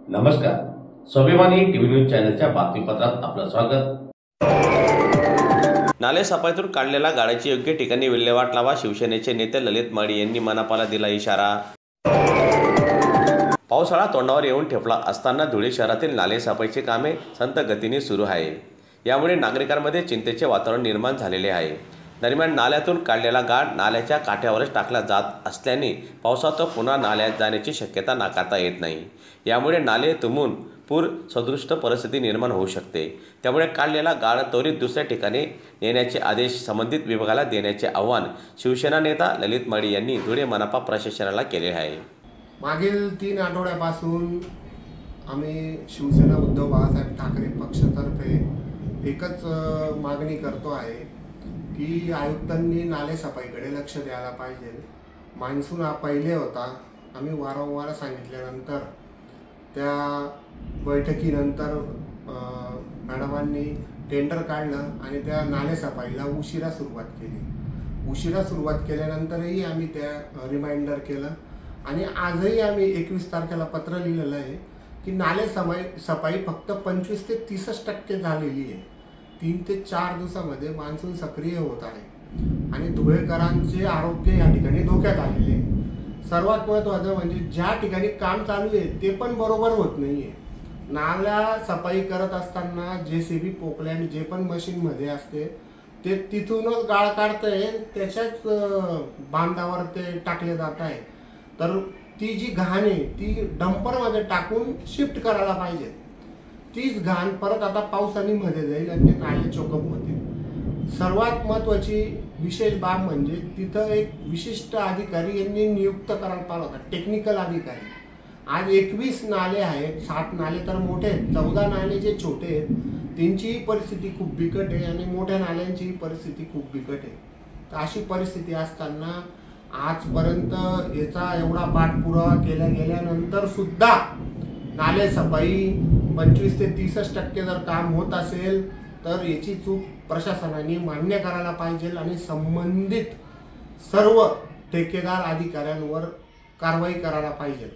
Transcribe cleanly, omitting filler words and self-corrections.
नमस्कार. स्वाभिमानी TV news चॅनलच्या बातमीपत्रात आपलं स्वागत. नालेसफाईतून काढलेल्या गाड्याची योग्य ठिकाणी विल्हेवाट लावा. शिवसेनेचे नेते ललित माळी यांनी मनपाला दिला इशारा. पावसाळा तोंडावर येऊन ठेपला असताना धुळे शहरातील नालेसफाईची कामे संथ गतीने सुरू आहे. यामुळे नागरिकांमध्ये चिंतेचे वातावरण निर्माण झालेले आहे. दरम्यान नाल्यातून काढलेला गाळ नाल्याच्या काठ्यावरच टाकला जात असल्याने पावसात पुन्हा नाल्यात जाण्याची शक्यता नाकारता येत नाही. यामुळे नाले तुंबून पूर सदृश परिस्थिती निर्माण होऊ शकते. त्यामुळे काढलेला गाळ त्वरित दुसऱ्या ठिकाणी नेण्याचे आदेश संबंधित विभागाला देण्याचे आवाहन शिवसेना नेता ललित माळी यांनी धुळे मनपा प्रशासनाला केले आहे. मागील 3 आठवड्यापासून आम्ही शिवसेना उद्धव बाळासाहेब ठाकरे पक्षातर्फे एकच मागणी करतो आहे की आयुक्तांनी नालेसफाईकडे लक्ष द्यायला पाहिजे. मान्सून हा पहिले होता. आम्ही वारंवार सांगितल्यानंतर त्या बैठकीनंतर मॅडमांनी टेंडर काढलं आणि त्या नालेसफाईला उशिरा सुरुवात केल्यानंतरही आम्ही त्या रिमाइंडर केलं आणि आजही आम्ही 21 तारखेला पत्र लिहिलेलं आहे की नालेसफाई फक्त 25 ते 30% झालेली आहे. 3 ते 4 दिवसामध्ये मान्सून सक्रिय होत आहे आणि धुळेकरांचे आरोग्य या ठिकाणी धोक्यात आलेले आहे. सर्वात महत्त्वाचं म्हणजे ज्या ठिकाणी काम चालू आहे ते पण बरोबर होत नाहीये. नाला सफाई करत असताना JCB पोकलँड जे पण मशीनमध्ये असते ते तिथूनच गाळ काढतंय, त्याच्याच बांधावर ते टाकले जात आहे. तर ती जी घाण आहे ती डंपरमध्ये टाकून शिफ्ट करायला पाहिजे. तीच घाण परत आता पावसाने मध्ये जाईल आणि ते नाले चोकअप होतील. सर्वात महत्त्वाची विशेष बाब म्हणजे तिथं एक विशिष्ट अधिकारी यांनी नियुक्त करायला पाहिजे होता, टेक्निकल अधिकारी. आज 21 नाले आहेत, 7 नाले तर मोठे आहेत, 14 नाले जे छोटे आहेत त्यांचीही परिस्थिती खूप बिकट आहे आणि मोठ्या नाल्यांचीही परिस्थिती खूप बिकट आहे. तर अशी परिस्थिती असताना आजपर्यंत याचा एवढा पाठपुरावा गेल्यानंतर सुद्धा नालेसफाई 25 ते 30% जर काम होत असेल तर याची चूक प्रशासनाने मान्य करायला पाहिजे आणि संबंधित सर्व ठेकेदार अधिकाऱ्यांवर कारवाई करायला पाहिजे.